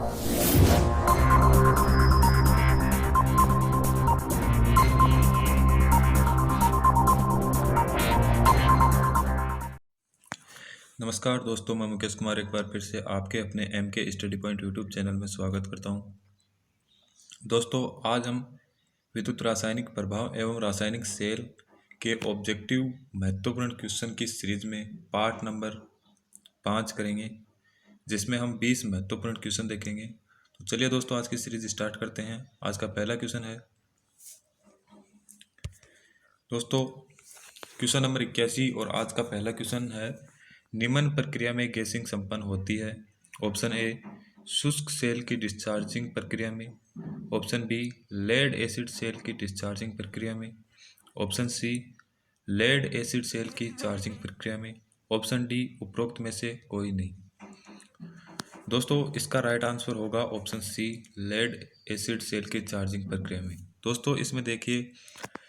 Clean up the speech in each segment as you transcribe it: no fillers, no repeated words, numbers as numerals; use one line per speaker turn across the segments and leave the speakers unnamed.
नमस्कार दोस्तों, मैं मुकेश कुमार एक बार फिर से आपके अपने एम के स्टडी पॉइंट यूट्यूब चैनल में स्वागत करता हूं। दोस्तों, आज हम विद्युत रासायनिक प्रभाव एवं रासायनिक सेल के ऑब्जेक्टिव महत्वपूर्ण क्वेश्चन की सीरीज में पार्ट नंबर 5 करेंगे, जिसमें हम 20 महत्वपूर्ण क्वेश्चन देखेंगे। तो चलिए दोस्तों, आज की सीरीज स्टार्ट करते हैं। आज का पहला क्वेश्चन है दोस्तों क्वेश्चन नंबर 81 और आज का पहला क्वेश्चन है, निम्न प्रक्रिया में गैसिंग संपन्न होती है। ऑप्शन ए शुष्क सेल की डिस्चार्जिंग प्रक्रिया में, option B lead acid cell की डिस्चार्जिंग प्रक्रिया में, option C lead acid cell की चार्जिंग प्रक्रिया में, ऑप्शन डी उपरोक्त में से कोई नहीं। दोस्तों, इसका राइट आंसर होगा option C lead acid cell की चार्जिंग प्रक्रिया में। दोस्तों, इसमें देखिए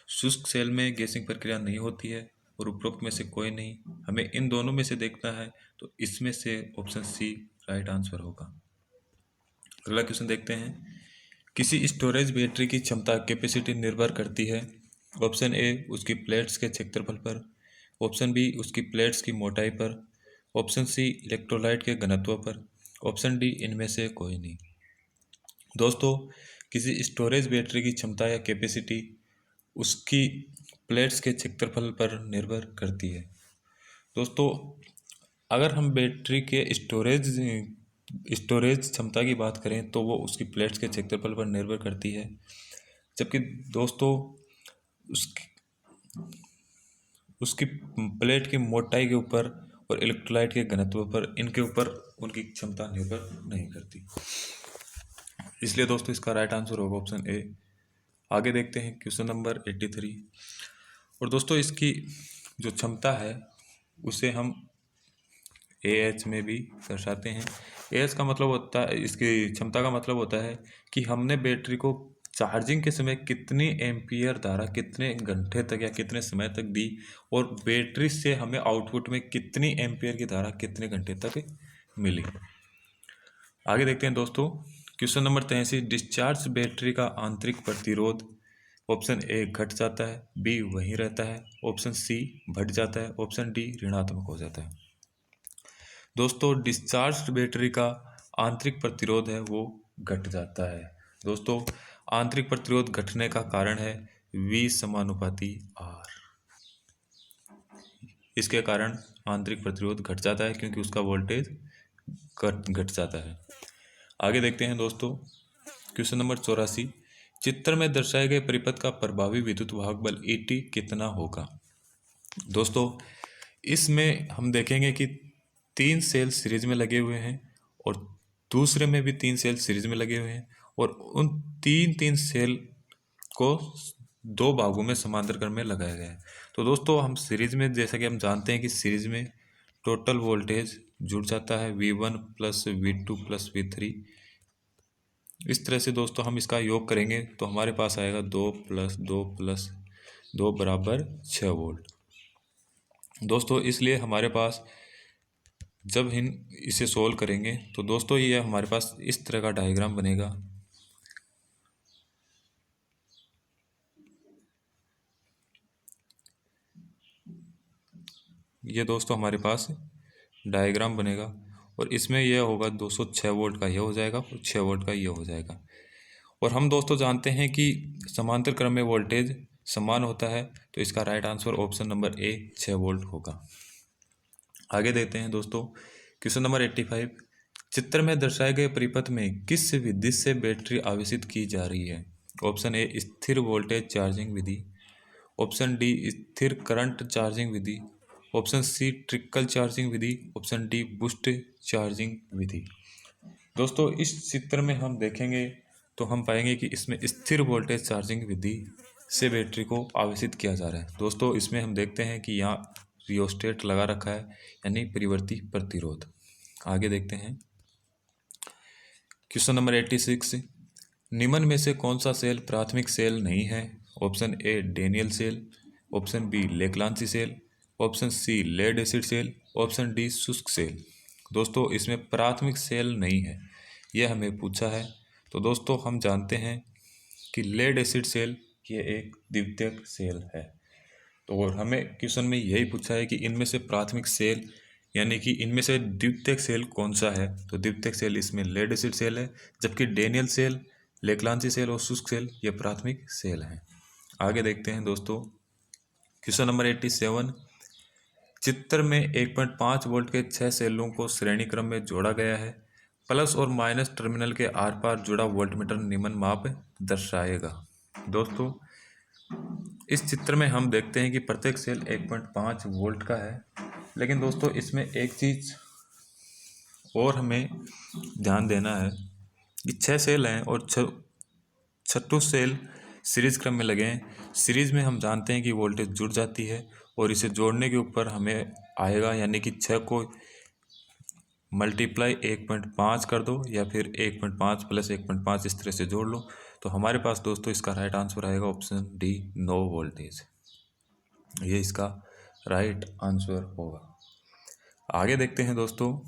शुष्क सेल में गैसिंग प्रक्रिया नहीं होती है और उपरोक्त में से कोई नहीं। हमें इन दोनों में से देखना है, तो इसमें से ऑप्शन सी राइट आंसर होगा। अगला क्वेश्चन देखते हैं, किसी स्टोरेज बैटरी की क्षमता कैपेसिटी निर्भर करती है। ऑप्शन ए उसकी प्लेट्स के क्षेत्रफल पर, ऑप्शन बी उसकी प्लेट्स की मोटाई पर, ऑप्शन सी इलेक्ट्रोलाइट के घनत्व पर, ऑप्शन डी इनमें से कोई नहीं। दोस्तों, किसी स्टोरेज बैटरी की क्षमता या कैपेसिटी उसकी प्लेट्स के क्षेत्रफल पर निर्भर करती है। दोस्तों, अगर हम बैटरी के स्टोरेज क्षमता की बात करें तो वो उसकी प्लेट्स के क्षेत्रफल पर निर्भर करती है, जबकि दोस्तों उसकी प्लेट की मोटाई के ऊपर और इलेक्ट्रोलाइट के घनत्व पर, इनके ऊपर उनकी क्षमता निर्भर नहीं करती। इसलिए दोस्तों, इसका राइट आंसर होगा ऑप्शन ए। आगे देखते हैं क्वेश्चन नंबर 83। और दोस्तों, इसकी जो क्षमता है उसे हम AH में भी दर्शाते हैं। AH का मतलब होता है, इसकी क्षमता का मतलब होता है कि हमने बैटरी को चार्जिंग के समय कितनी एम्पियर धारा कितने घंटे तक या कितने समय तक दी, और बैटरी से हमें आउटपुट में कितनी एम्पियर की धारा कितने घंटे तक मिली। आगे देखते हैं दोस्तों, क्वेश्चन नंबर 83। डिस्चार्ज बैटरी का आंतरिक प्रतिरोध, ऑप्शन ए घट जाता है, बी वहीं रहता है, ऑप्शन सी बढ़ जाता है, ऑप्शन डी ऋणात्मक हो जाता है। दोस्तों, डिस्चार्ज बैटरी का आंतरिक प्रतिरोध है वो घट जाता है। दोस्तों, आंतरिक प्रतिरोध घटने का कारण है V समानुपाती R। इसके कारण आंतरिक प्रतिरोध घट जाता है क्योंकि उसका वोल्टेज घट जाता है। आगे देखते हैं दोस्तों, क्वेश्चन नंबर 84। चित्र में दर्शाए गए परिपथ का प्रभावी विद्युत वाहक बल ET कितना होगा। दोस्तों, इसमें हम देखेंगे कि 3 सेल सीरीज में लगे हुए हैं और दूसरे में भी 3 सेल सीरीज में लगे हुए हैं, और उन तीन सेल को 2 भागों में समांतर क्रम में लगाया गया है। तो दोस्तों, हम सीरीज में, जैसा कि हम जानते हैं कि सीरीज में टोटल वोल्टेज जुड़ जाता है V1 plus V2 plus V3। इस तरह से दोस्तों हम इसका योग करेंगे तो हमारे पास आएगा 2 प्लस 2 प्लस 2 बराबर 6 वोल्ट। दोस्तों, इसलिए हमारे पास जब हम इसे सोल्व करेंगे तो दोस्तों ये हमारे पास इस तरह का डायग्राम बनेगा। ये दोस्तों हमारे पास डायग्राम बनेगा, और इसमें यह होगा 206 वोल्ट का यह हो जाएगा और 6 वोल्ट का यह हो जाएगा। और हम दोस्तों जानते हैं कि समांतर क्रम में वोल्टेज समान होता है, तो इसका right answer option number A 6 volt होगा। आगे देते हैं दोस्तों, क्वेश्चन नंबर 85। चित्र में दर्शाए गए परिपथ में किस विधि से बैटरी आवेशित की जा रही है। ऑप्शन ए स्थिर वोल्टेज चार्जिंग विधि, ऑप्शन डी स्थिर करंट चार्जिंग विधि, ऑप्शन सी ट्रिकल चार्जिंग विधि, ऑप्शन डी बूस्ट चार्जिंग विधि। दोस्तों, इस चित्र में हम देखेंगे तो हम पाएंगे कि इसमें स्थिर वोल्टेज चार्जिंग विधि से बैटरी को आवेशित किया जा रहा है। दोस्तों, इसमें हम देखते हैं कि यहाँ रियोस्टेट लगा रखा है, यानी परिवर्ती प्रतिरोध। आगे देखते हैं क्वेश्चन नंबर 86। निम्न में से कौन सा सेल प्राथमिक सेल नहीं है। Option A Daniell cell, option B Leclanche cell, option C lead acid cell, option D शुष्क सेल। दोस्तों, इसमें प्राथमिक सेल नहीं है, ये हमें पूछा है। तो दोस्तों हम जानते हैं कि लेड एसिड सेल ये एक द्वितीयक सेल है। तो और हमें क्वेश्चन में यही पूछा है कि इनमें से प्राथमिक सेल यानी कि इनमें से द्वितीयक सेल कौन सा है। तो द्वितीयक सेल इसमें लेड एसिड सेल है, जबकि डेनियल सेल, लेक्लांची सेल और शुष्क सेल ये प्राथमिक सेल हैं। आगे देखते हैं दोस्तों, क्वेश्चन नंबर 87। चित्र में 1.5 वोल्ट के 6 सेलों को श्रेणी क्रम में जोड़ा गया है। प्लस और माइनस टर्मिनल के आर पार जुड़ा वोल्टमीटर निम्न माप दर्शाएगा। दोस्तों इस चित्र में हम देखते हैं कि प्रत्येक सेल 1.5 वोल्ट का है, लेकिन दोस्तों इसमें एक चीज़ और हमें ध्यान देना है कि 6 सेल हैं और छठों सेल सीरीज क्रम में लगे हैं। सीरीज में हम जानते हैं कि वोल्टेज जुड़ जाती है और इसे जोड़ने के ऊपर हमें आएगा, यानी कि 6 को मल्टीप्लाई 1.5 कर दो या फिर 1.5 प्लस 1.5 इस तरह से जोड़ लो। तो हमारे पास दोस्तों इसका राइट आंसर आएगा ऑप्शन डी, नो वोल्टेज। ये इसका राइट आंसर होगा। आगे देखते हैं दोस्तों,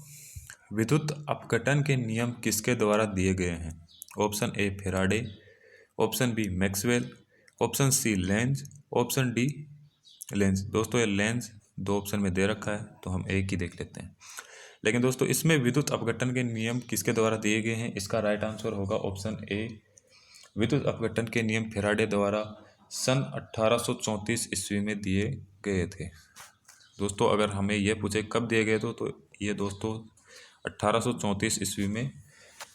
विद्युत अपघटन के नियम किसके द्वारा दिए गए हैं। Option A Faraday, option B Maxwell, option C Lenz, option D Lenz. दोस्तों ये लेंज 2 ऑप्शन में दे रखा है, तो हम एक ही देख लेते हैं। लेकिन दोस्तों इसमें विद्युत अपघटन के नियम किसके द्वारा दिए गए हैं, इसका राइट आंसर होगा ऑप्शन ए, विद्युत अपघटन के नियम फेराडे द्वारा सन 1834 ईस्वी में दिए गए थे। दोस्तों अगर हमें यह पूछे कब दिए गए तो ये दोस्तों 1834 ईस्वी में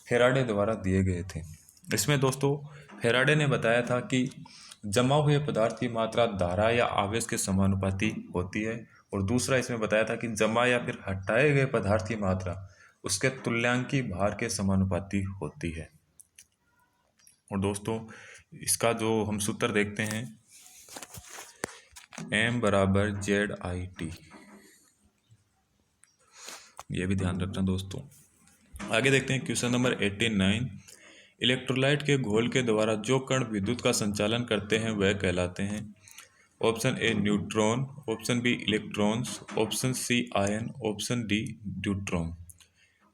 फेराडे द्वारा दिए गए थे। इसमें दोस्तों फेराडे ने बताया था कि जमा हुए पदार्थ की मात्रा धारा या आवेश के समानुपाती होती है, और दूसरा इसमें बताया था कि जमा या फिर हटाए गए पदार्थ की मात्रा उसके तुल्यांकी भार के समानुपाती होती है। और दोस्तों इसका जो हम सूत्र देखते हैं, M बराबर ZIT, ये भी ध्यान रखना दोस्तों। आगे देखते हैं क्वेश्चन नंबर 89। इलेक्ट्रोलाइट के घोल के द्वारा जो कण विद्युत का संचालन करते हैं वह कहलाते हैं। Option A neutron, option B electrons, option C ion, option D deuteron.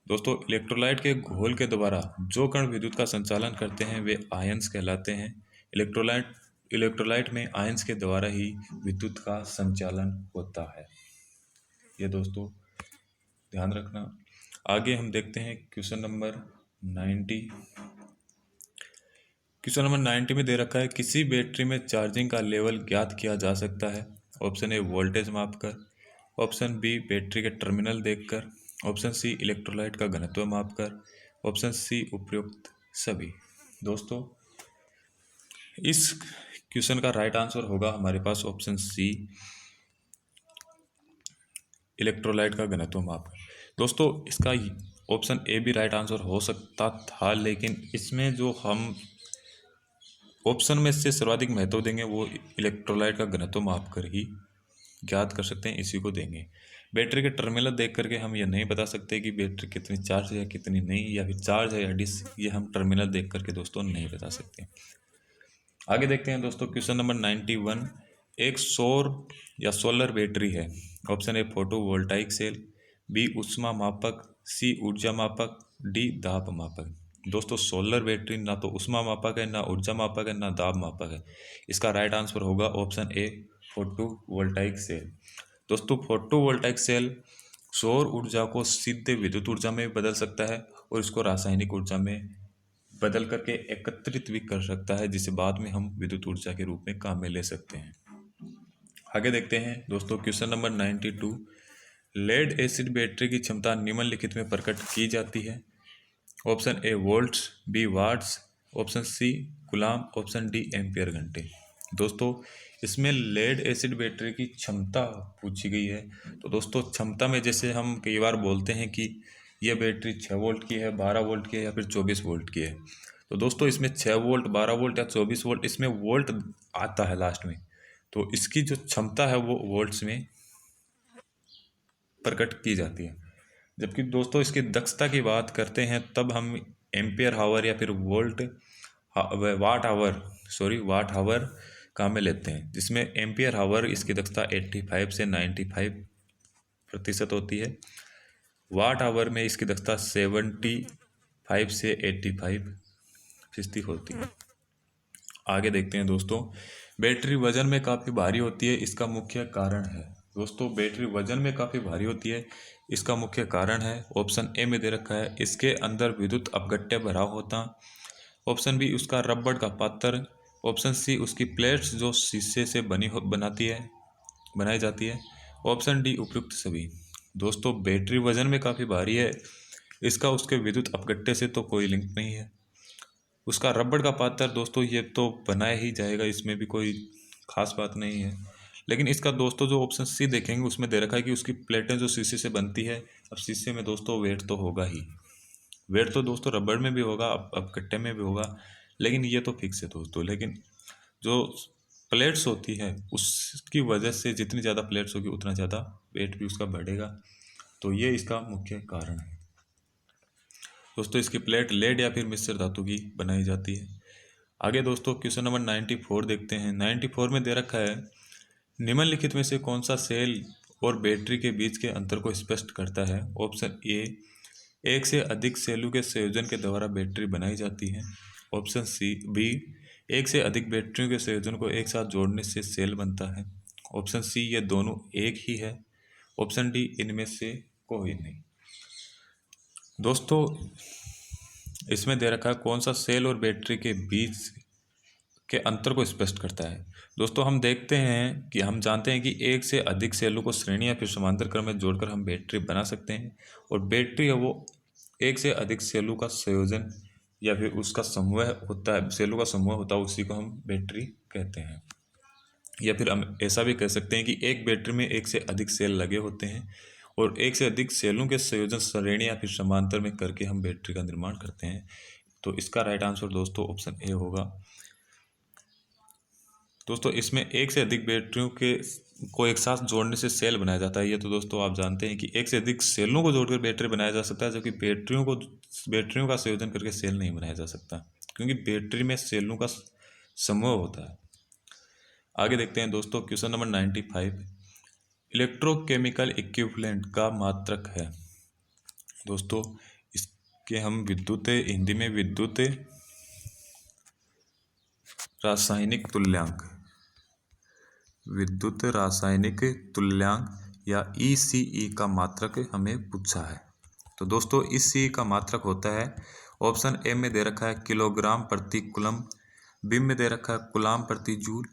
दोस्तों इलेक्ट्रोलाइट के घोल के द्वारा जो कण विद्युत का संचालन करते हैं वे आयंस कहलाते हैं। इलेक्ट्रोलाइट में आयंस के द्वारा ही विद्युत का संचालन होता है। ये दोस्तों ध्यान रखना। आगे हम देखते हैं क्वेश्चन नंबर 90। क्वेश्चन नंबर 90 में दे रखा है किसी बैटरी में चार्जिंग का लेवल ज्ञात किया जा सकता है। ऑप्शन ए वोल्टेज मापकर, ऑप्शन बी बैटरी के टर्मिनल देखकर, ऑप्शन सी इलेक्ट्रोलाइट का घनत्व मापकर, ऑप्शन सी उपयुक्त सभी। दोस्तों इस क्वेश्चन का राइट आंसर होगा हमारे पास ऑप्शन सी, इलेक्ट्रोलाइट का घनत्व मापकर। दोस्तों इसका ऑप्शन ए भी राइट आंसर हो सकता था, लेकिन इसमें जो हम ऑप्शन में से सर्वाधिक महत्व देंगे वो इलेक्ट्रोलाइट का घनत्व मापकर ही ज्ञात कर सकते हैं, इसी को देंगे। बैटरी के टर्मिनल देख करके हम ये नहीं बता सकते कि बैटरी कितनी चार्ज है या कितनी नहीं, या फिर चार्ज है या डिस, ये हम टर्मिनल देख करके दोस्तों नहीं बता सकते। आगे देखते हैं दोस्तों क्वेश्चन नंबर 91। एक सौर या सोलर बैटरी है। Option A photovoltaic cell, B ऊष्मा मापक, सी ऊर्जा मापक, डी दाब मापक। दोस्तों सोलर बैटरी ना तो ऊष्मा मापक है, ना ऊर्जा मापक है, ना दाब मापक है। इसका राइट आंसर होगा ऑप्शन ए फोटोवोल्टाइक सेल। दोस्तों फोटोवोल्टाइक सेल सौर ऊर्जा को सीधे विद्युत ऊर्जा में बदल सकता है और इसको रासायनिक ऊर्जा में बदल करके एकत्रित भी कर सकता है, जिसे बाद में हम विद्युत ऊर्जा के रूप में काम में ले सकते हैं। आगे देखते हैं दोस्तों question number 92। Lead acid battery की क्षमता निम्नलिखित में प्रकट की जाती है। Option A volts, B watts, option C coulomb, option D ampere घंटे। दोस्तों इसमें लेड एसिड बैटरी की क्षमता पूछी गई है। तो दोस्तों क्षमता में जैसे हम कई बार बोलते हैं कि यह बैटरी 6 वोल्ट की है, 12 वोल्ट की है या फिर 24 वोल्ट की है। तो दोस्तों इसमें 6 वोल्ट, 12 वोल्ट या 24 वोल्ट, इसमें वोल्ट आता है लास्ट में, तो इसकी जो क्षमता है वो वोल्ट्स में प्रकट की जाती है। जबकि दोस्तों इसकी दक्षता की बात करते हैं तब हम एम्पियर हावर या फिर वाट हावर काम में लेते हैं, जिसमें एम्पियर हावर इसकी दक्षता 85 से 95% होती है। वाट आवर में इसकी दक्षता 70 5 से 85% होती है। आगे देखते हैं दोस्तों, बैटरी वजन में काफ़ी भारी होती है, इसका मुख्य कारण है। दोस्तों बैटरी वजन में काफ़ी भारी होती है, इसका मुख्य कारण है ऑप्शन ए में दे रखा है, इसके अंदर विद्युत अपघट्य भरा होता। ऑप्शन बी उसका रबड़ का पात्र। ऑप्शन सी उसकी प्लेट्स जो शीशे से बनाई जाती है। ऑप्शन डी उपयुक्त सभी। दोस्तों बैटरी वजन में काफ़ी भारी है, इसका उसके विद्युत अपघट्य से तो कोई लिंक नहीं है। उसका रबड़ का पात्र दोस्तों ये तो बनाया ही जाएगा, इसमें भी कोई खास बात नहीं है। लेकिन इसका दोस्तों जो ऑप्शन सी देखेंगे उसमें दे रखा है कि उसकी प्लेटें जो शीशे से बनती है। अब शीशे में दोस्तों वेट तो होगा ही, वेट तो दोस्तों रबड़ में भी होगा, अब कट्टे में भी होगा, लेकिन ये तो फिक्स है दोस्तों। लेकिन जो प्लेट्स होती है उसकी वजह से जितनी ज़्यादा प्लेट्स होगी उतना ज़्यादा वेट भी उसका बढ़ेगा, तो ये इसका मुख्य कारण है। दोस्तों इसकी प्लेट लेड या फिर मिश्र धातु की बनाई जाती है। आगे दोस्तों क्वेश्चन नंबर 94 देखते हैं। 94 में दे रखा है, निम्नलिखित में से कौन सा सेल और बैटरी के बीच के अंतर को स्पष्ट करता है। ऑप्शन ए, एक से अधिक सेलों के संयोजन के द्वारा बैटरी बनाई जाती है। ऑप्शन बी, एक से अधिक बैटरियों के संयोजन को एक साथ जोड़ने से सेल बनता है। ऑप्शन सी, ये दोनों एक ही है। ऑप्शन डी, इनमें से कोई नहीं। दोस्तों इसमें दे रखा है कौन सा सेल और बैटरी के बीच के अंतर को स्पष्ट करता है। दोस्तों हम देखते हैं कि हम जानते हैं कि एक से अधिक सेलों को श्रेणी या फिर समांतर क्रम में जोड़कर हम बैटरी बना सकते हैं, और बैटरी है वो एक से अधिक सेलों का संयोजन या फिर उसका समूह होता है, सेलों का समूह होता है, उसी को हम बैटरी कहते हैं। या फिर हम ऐसा भी कह सकते हैं कि एक बैटरी में एक से अधिक सेल लगे होते हैं और एक से अधिक सेलों के संयोजन श्रेणी या फिर समांतर में करके हम बैटरी का निर्माण करते हैं। तो इसका राइट आंसर दोस्तों ऑप्शन ए होगा। दोस्तों इसमें एक से अधिक बैटरियों को एक साथ जोड़ने से सेल बनाया जाता है। ये तो दोस्तों आप जानते हैं कि एक से अधिक सेलों को जोड़कर बैटरी बनाया जा सकता है, जबकि बैटरियों का संयोजन करके सेल नहीं बनाया जा सकता, क्योंकि बैटरी में सेलों का समूह होता है। आगे देखते हैं दोस्तों क्वेश्चन नंबर 95, इलेक्ट्रोकेमिकल इक्विवेलेंट का मात्रक है। दोस्तों इसके हम हिंदी में विद्युत रासायनिक तुल्यांक या ECE का मात्रक हमें पूछा है। तो दोस्तों ECE का मात्रक होता है, ऑप्शन ए में दे रखा है किलोग्राम प्रति कूलम, बी में दे रखा है कूलाम प्रति जूल,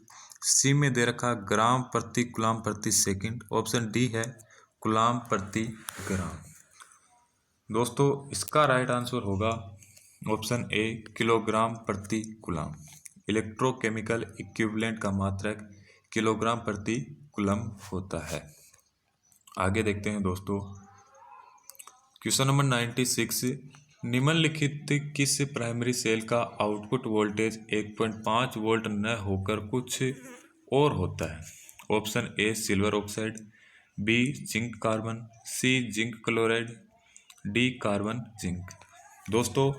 सी में दे रखा है ग्राम प्रति कूलाम प्रति सेकंड, ऑप्शन डी है कूलाम प्रति ग्राम। दोस्तों इसका राइट आंसर होगा ऑप्शन ए, किलोग्राम प्रति कूलाम। इलेक्ट्रोकेमिकल इक्विवेलेंट का मात्रक किलोग्राम प्रति कूलम होता है। आगे देखते हैं दोस्तों क्वेश्चन नंबर 96, निम्नलिखित किस प्राइमरी सेल का आउटपुट वोल्टेज 1.5 वोल्ट न होकर कुछ और होता है। Option A, silver oxide, B, zinc carbon, C, zinc chloride, D, carbon zinc. दोस्तों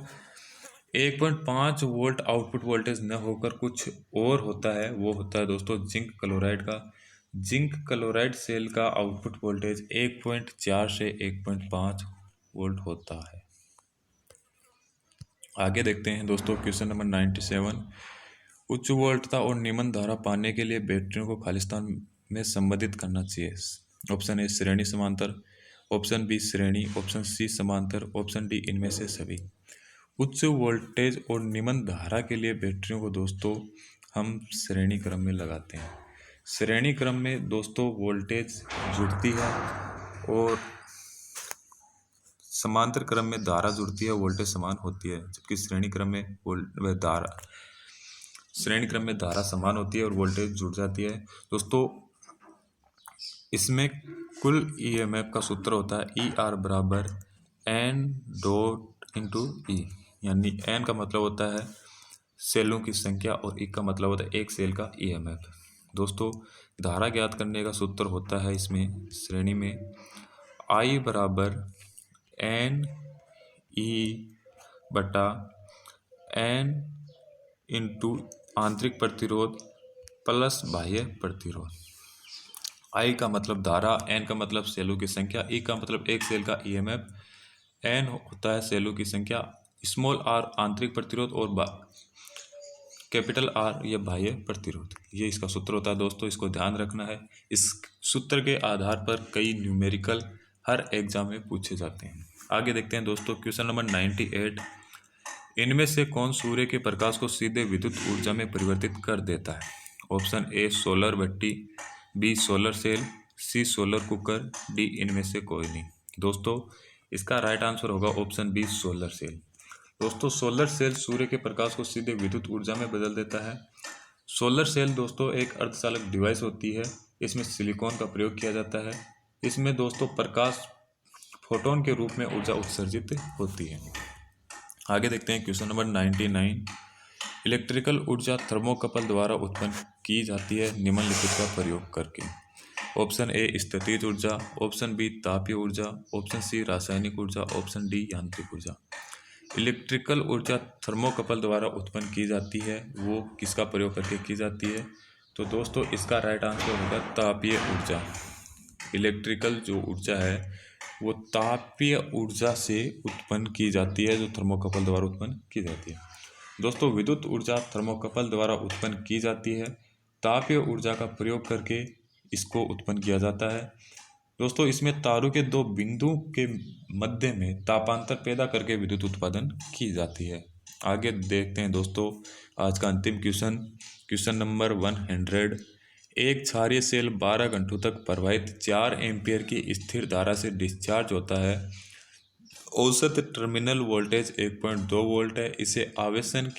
1.5 वोल्ट आउटपुट वोल्टेज न होकर कुछ और होता है, वो होता है दोस्तों जिंक क्लोराइड का। जिंक क्लोराइड सेल का आउटपुट वोल्टेज 1.4 से 1.5 वोल्ट होता है। आगे देखते हैं दोस्तों क्वेश्चन नंबर 97, उच्च वोल्टता और निम्न धारा पाने के लिए बैटरियों को खाली स्थान में संबंधित करना चाहिए। ऑप्शन ए, श्रेणी समांतर, ऑप्शन बी, श्रेणी, ऑप्शन सी, समांतर, ऑप्शन डी, इनमें से सभी। उच्च वोल्टेज और निम्न धारा के लिए बैटरियों को दोस्तों हम श्रेणी क्रम में लगाते हैं। श्रेणी क्रम में दोस्तों वोल्टेज जुड़ती है और समांतर क्रम में धारा जुड़ती है, वोल्टेज समान होती है, जबकि श्रेणी क्रम में धारा समान होती है और वोल्टेज जुड़ जाती है। दोस्तों इसमें कुल EMF का सूत्र होता है ER बराबर N डॉट इंटू E, यानी N का मतलब होता है सेलों की संख्या और E का मतलब होता है एक सेल का EMF। दोस्तों धारा ज्ञात करने का सूत्र होता है इसमें श्रेणी में I बराबर N E बटा N इंटू आंतरिक प्रतिरोध प्लस बाह्य प्रतिरोध। I का मतलब धारा, N का मतलब सेलों की संख्या, E का मतलब एक सेल का EMF, N होता है सेलों की संख्या, स्मॉल आर आंतरिक प्रतिरोध और कैपिटल आर यह बाह्य प्रतिरोध। ये इसका सूत्र होता है दोस्तों, इसको ध्यान रखना है। इस सूत्र के आधार पर कई न्यूमेरिकल हर एग्जाम में पूछे जाते हैं। आगे देखते हैं दोस्तों क्वेश्चन नंबर 98। इनमें से कौन सूर्य के प्रकाश को सीधे विद्युत ऊर्जा में परिवर्तित कर देता है? ऑप्शन ए सोलर भट्टी, B solar cell, C solar cooker, D इनमें से कोई नहीं। दोस्तों इसका राइट आंसर होगा ऑप्शन बी सोलर सेल। दोस्तों सोलर सेल सूर्य के प्रकाश को सीधे विद्युत ऊर्जा में बदल देता है। सोलर सेल दोस्तों एक अर्धचालक डिवाइस होती है। इसमें सिलिकॉन का प्रयोग किया जाता है। इसमें दोस्तों प्रकाश फोटोन के रूप में ऊर्जा उत्सर्जित होती है। आगे देखते हैं क्वेश्चन नंबर 99। इलेक्ट्रिकल ऊर्जा थर्मोकपल द्वारा उत्पन्न की जाती है निम्नलिखित का प्रयोग करके। ऑप्शन ए स्थितिज ऊर्जा, ऑप्शन बी तापीय ऊर्जा, ऑप्शन सी रासायनिक ऊर्जा, ऑप्शन डी यांत्रिक ऊर्जा। इलेक्ट्रिकल ऊर्जा थर्मोकपल द्वारा उत्पन्न की जाती है, वो किसका प्रयोग करके की जाती है? तो दोस्तों इसका राइट आंसर होगा तापीय ऊर्जा। इलेक्ट्रिकल जो ऊर्जा है वो तापीय ऊर्जा से उत्पन्न की जाती है, जो थर्मोकपल द्वारा उत्पन्न की जाती है। दोस्तों विद्युत ऊर्जा थर्मोकपल द्वारा उत्पन्न की जाती है, तापीय ऊर्जा का प्रयोग करके इसको उत्पन्न किया जाता है। दोस्तों इसमें तारों के दो बिंदु के मध्य में तापांतर पैदा करके विद्युत उत्पादन की जाती है। आगे देखते हैं दोस्तों आज का अंतिम क्वेश्चन, क्वेश्चन नंबर 100। एक क्षारीय सेल 12 घंटों तक प्रवाहित 4 एम्पीयर की स्थिर धारा से डिस्चार्ज होता है। औसत टर्मिनल वोल्टेज 1.2 वोल्ट है। इसे आवेशन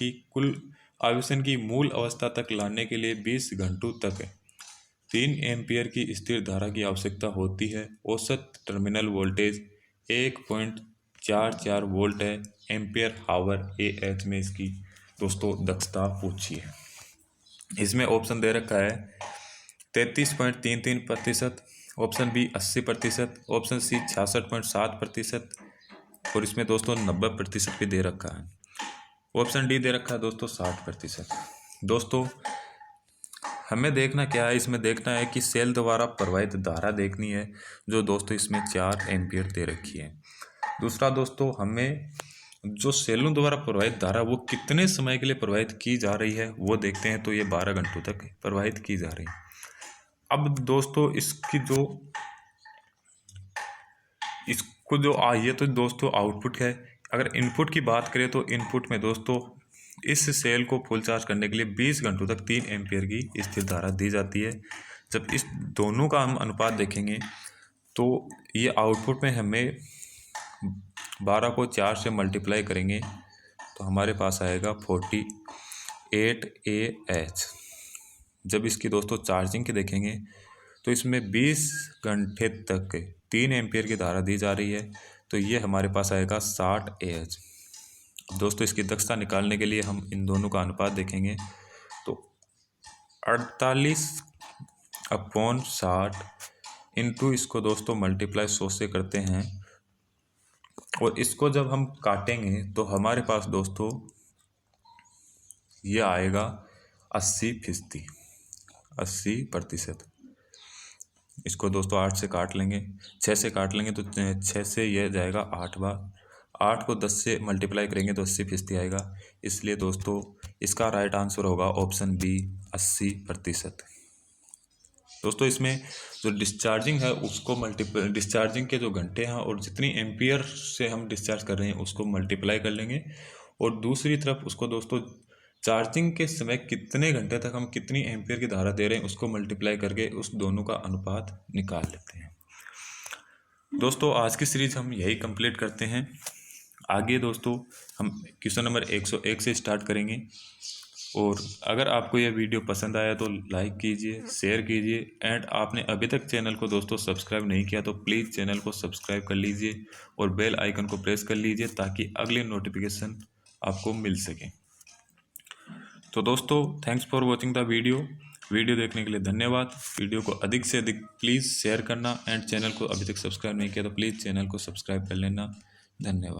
की मूल अवस्था तक लाने के लिए 20 घंटों तक 3 एम्पीयर की स्थिर धारा की आवश्यकता होती है। औसत टर्मिनल वोल्टेज 1.44 वोल्ट है। एम्पियर हावर AH में इसकी दोस्तों दक्षता पूछी है। इसमें ऑप्शन दे रखा है 33.33%, ऑप्शन बी 80%, ऑप्शन सी 66.7% और इसमें दोस्तों 90% भी दे रखा है। ऑप्शन डी दे रखा है दोस्तों 60%। दोस्तों हमें देखना क्या है, इसमें देखना है कि सेल द्वारा प्रवाहित धारा देखनी है, जो दोस्तों इसमें 4 एम्पीयर दे रखी है। दूसरा दोस्तों हमें जो सेलों द्वारा प्रवाहित धारा वो कितने समय के लिए प्रवाहित की जा रही है वो देखते हैं, तो ये 12 घंटों तक प्रवाहित की जा रही है। अब दोस्तों इसको जो ये तो दोस्तों आउटपुट है। अगर इनपुट की बात करें तो इनपुट में दोस्तों इस सेल को फुल चार्ज करने के लिए 20 घंटों तक 3 एम्पीयर की स्थिर धारा दी जाती है। जब इस दोनों का हम अनुपात देखेंगे तो ये आउटपुट में हमें 12 को 4 से मल्टीप्लाई करेंगे तो हमारे पास आएगा 48 AH। जब इसकी दोस्तों चार्जिंग के देखेंगे तो इसमें 20 घंटे तक 3 एम्पीयर की धारा दी जा रही है, तो ये हमारे पास आएगा 60 AH। दोस्तों इसकी दक्षता निकालने के लिए हम इन दोनों का अनुपात देखेंगे तो 48/60 इंटू इसको दोस्तों मल्टीप्लाई 100 से करते हैं और इसको जब हम काटेंगे तो हमारे पास दोस्तों ये आएगा 80%। इसको दोस्तों 8 से काट लेंगे, 6 से काट लेंगे तो 6 से यह जाएगा 8 बार, 8 को 10 से मल्टीप्लाई करेंगे तो 80% आएगा। इसलिए दोस्तों इसका राइट आंसर होगा ऑप्शन बी 80%। दोस्तों इसमें जो डिस्चार्जिंग है उसको डिस्चार्जिंग के जो घंटे हैं और जितनी एम्पियर से हम डिस्चार्ज कर रहे हैं उसको मल्टीप्लाई कर लेंगे और दूसरी तरफ उसको दोस्तों चार्जिंग के समय कितने घंटे तक हम कितनी एम्पियर की धारा दे रहे हैं उसको मल्टीप्लाई करके उस दोनों का अनुपात निकाल लेते हैं। दोस्तों आज की सीरीज हम यही कंप्लीट करते हैं। आगे दोस्तों हम क्वेश्चन नंबर 101 से स्टार्ट करेंगे और अगर आपको यह वीडियो पसंद आया तो लाइक कीजिए, शेयर कीजिए एंड आपने अभी तक चैनल को दोस्तों सब्सक्राइब नहीं किया तो प्लीज़ चैनल को सब्सक्राइब कर लीजिए और बेल आइकन को प्रेस कर लीजिए ताकि अगले नोटिफिकेशन आपको मिल सके। तो दोस्तों thanks for watching the video देखने के लिए धन्यवाद। वीडियो को अधिक से अधिक प्लीज़ शेयर करना एंड चैनल को अभी तक सब्सक्राइब नहीं किया तो प्लीज़ चैनल को सब्सक्राइब कर लेना। धन्यवाद।